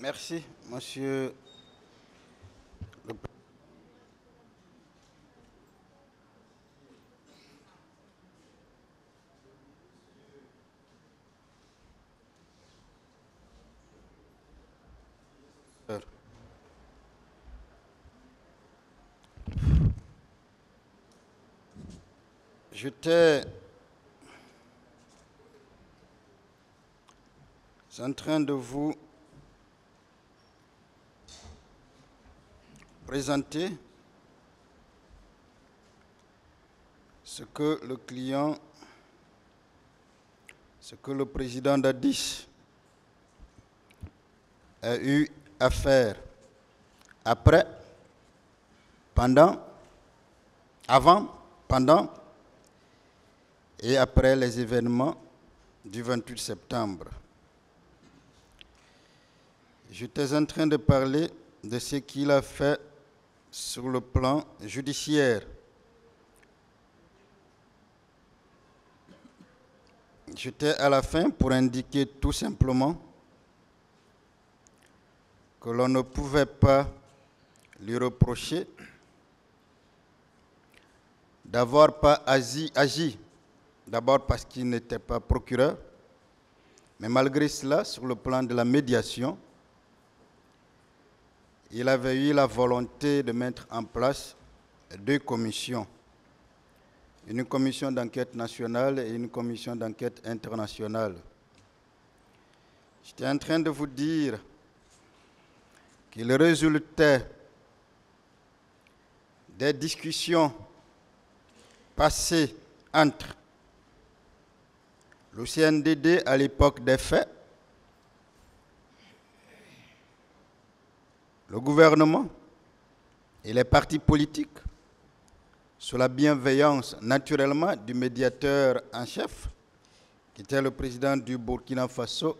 Merci, monsieur le président. J'étais en train de vous présenter ce que le client, ce que le président d'Addis a eu à faire après, pendant, avant, pendant et après les événements du 28 septembre. J'étais en train de parler de ce qu'il a fait sur le plan judiciaire. J'étais à la fin pour indiquer tout simplement que l'on ne pouvait pas lui reprocher d'avoir pas agi, d'abord parce qu'il n'était pas procureur, mais malgré cela, sur le plan de la médiation, il avait eu la volonté de mettre en place 2 commissions. Une commission d'enquête nationale et une commission d'enquête internationale. J'étais en train de vous dire qu'il résultait des discussions passées entre le CNDD à l'époque des faits, le gouvernement et les partis politiques, sous la bienveillance naturellement du médiateur en chef, qui était le président du Burkina Faso,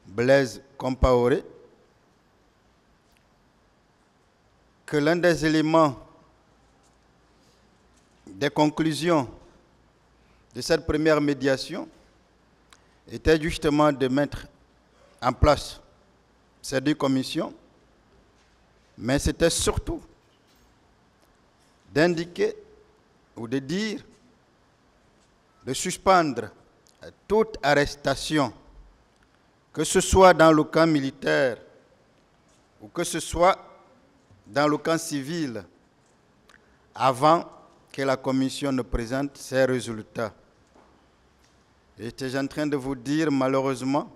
Blaise Compaoré, que l'un des éléments des conclusions de cette première médiation était justement de mettre en place ces 2 commissions, mais c'était surtout d'indiquer ou de dire, de suspendre toute arrestation, que ce soit dans le camp militaire ou que ce soit dans le camp civil, avant que la commission ne présente ses résultats. J'étais en train de vous dire, malheureusement,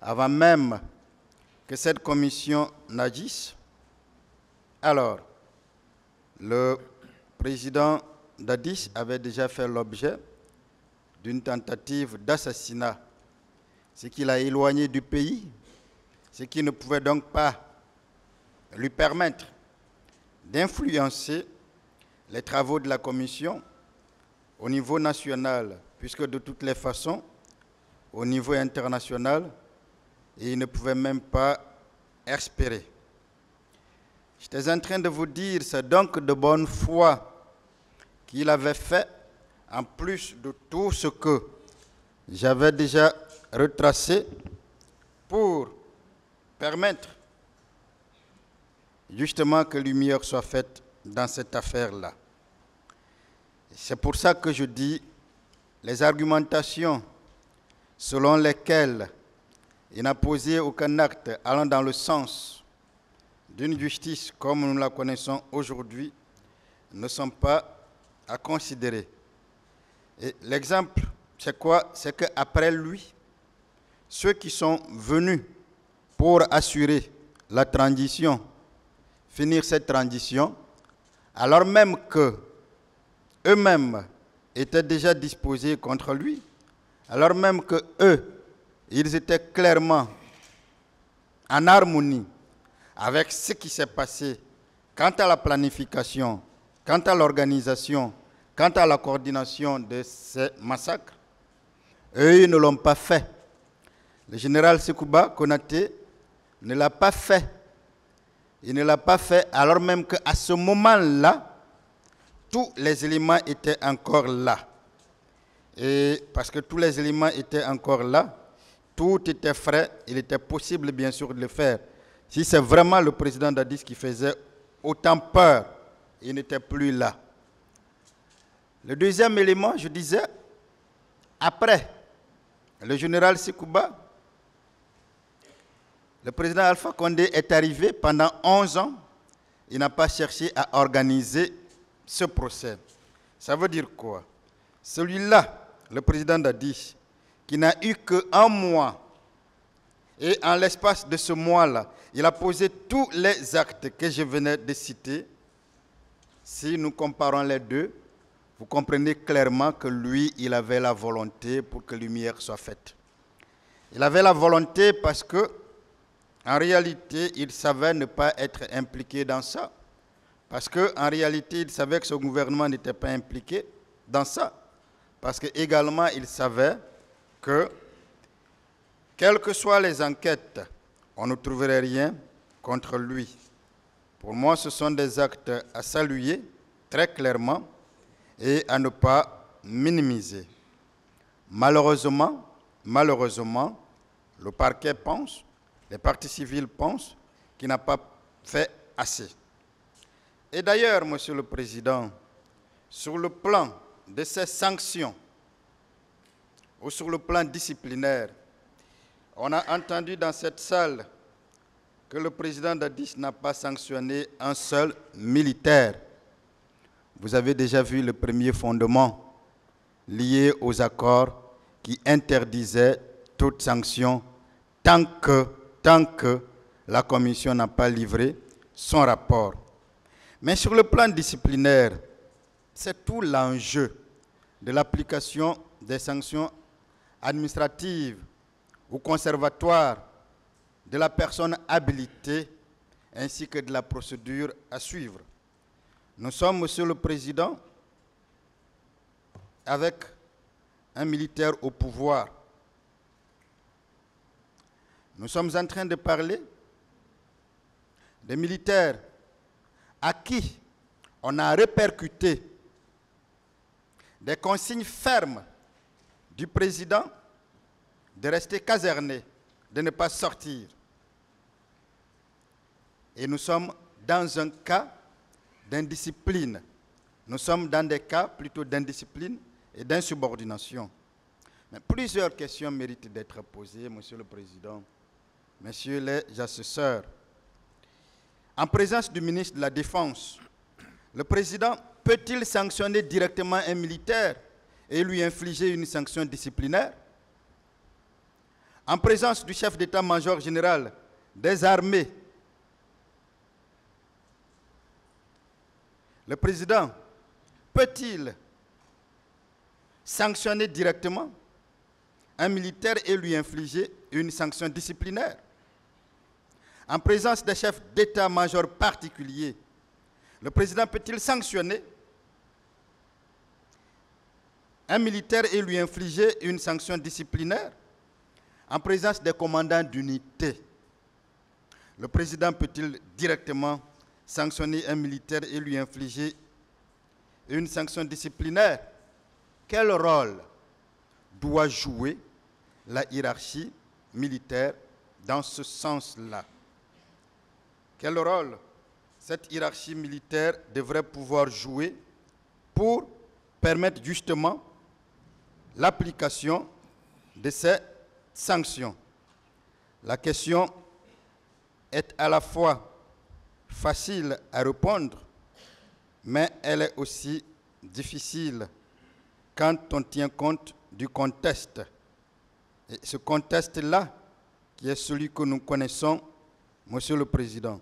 avant même que cette commission n'agisse, alors, le président d'Addis avait déjà fait l'objet d'une tentative d'assassinat, ce qui l'a éloigné du pays, ce qui ne pouvait donc pas lui permettre d'influencer les travaux de la commission au niveau national, puisque de toutes les façons, au niveau international, il ne pouvait même pas espérer. J'étais en train de vous dire, c'est donc de bonne foi qu'il avait fait, en plus de tout ce que j'avais déjà retracé, pour permettre justement que lumière soit faite dans cette affaire-là. C'est pour ça que je dis, les argumentations selon lesquelles il n'a posé aucun acte allant dans le sens d'une justice comme nous la connaissons aujourd'hui ne sont pas à considérer. Et l'exemple, c'est quoi? C'est qu'après lui, ceux qui sont venus pour assurer la transition, finir cette transition, alors même qu'eux-mêmes étaient déjà disposés contre lui, alors même qu'eux, ils étaient clairement en harmonie avec ce qui s'est passé quant à la planification, quant à l'organisation, quant à la coordination de ces massacres, eux, ils ne l'ont pas fait. Le général Sékouba Konaté ne l'a pas fait. Il ne l'a pas fait alors même qu'à ce moment-là, tous les éléments étaient encore là. Et parce que tous les éléments étaient encore là, tout était frais, il était possible bien sûr de le faire. Si c'est vraiment le président Dadis qui faisait autant peur, il n'était plus là. Le deuxième élément, je disais, après le général Sekouba, le président Alpha Condé est arrivé pendant 11 ans. Il n'a pas cherché à organiser ce procès. Ça veut dire quoi? Celui-là, le président Dadis, qui n'a eu qu'un mois, et en l'espace de ce mois-là, il a posé tous les actes que je venais de citer. Si nous comparons les deux, vous comprenez clairement que lui, il avait la volonté pour que lumière soit faite. Il avait la volonté parce que, en réalité, il savait ne pas être impliqué dans ça. Parce qu'en réalité, il savait que ce gouvernement n'était pas impliqué dans ça. Parce qu'également, il savait que, quelles que soient les enquêtes, on ne trouverait rien contre lui. Pour moi, ce sont des actes à saluer très clairement et à ne pas minimiser. Malheureusement, le parquet pense, les parties civiles pensent qu'il n'a pas fait assez. Et d'ailleurs, Monsieur le Président, sur le plan de ces sanctions ou sur le plan disciplinaire, on a entendu dans cette salle que le président Dadis n'a pas sanctionné un seul militaire. Vous avez déjà vu le premier fondement lié aux accords qui interdisaient toute sanction tant que la commission n'a pas livré son rapport. Mais sur le plan disciplinaire, c'est tout l'enjeu de l'application des sanctions administratives ou conservatoires de la personne habilitée ainsi que de la procédure à suivre. Nous sommes, Monsieur le Président, avec un militaire au pouvoir. Nous sommes en train de parler des militaires à qui on a répercuté des consignes fermes du président de rester caserné, de ne pas sortir. Et nous sommes dans un cas d'indiscipline. Nous sommes dans des cas plutôt d'indiscipline et d'insubordination. Mais plusieurs questions méritent d'être posées, Monsieur le Président, Messieurs les assesseurs. En présence du ministre de la Défense, le Président peut-il sanctionner directement un militaire et lui infliger une sanction disciplinaire? En présence du chef d'état-major général des armées, le président peut-il sanctionner directement un militaire et lui infliger une sanction disciplinaire? En présence des chefs d'état-major particuliers, le président peut-il sanctionner un militaire et lui infliger une sanction disciplinaire? En présence des commandants d'unité, le président peut-il directement sanctionner un militaire et lui infliger une sanction disciplinaire? Quel rôle doit jouer la hiérarchie militaire dans ce sens-là? Quel rôle cette hiérarchie militaire devrait pouvoir jouer pour permettre justement l'application de ces sanctions? La question est à la fois facile à répondre, mais elle est aussi difficile quand on tient compte du contexte. Et ce contexte-là, qui est celui que nous connaissons, Monsieur le Président.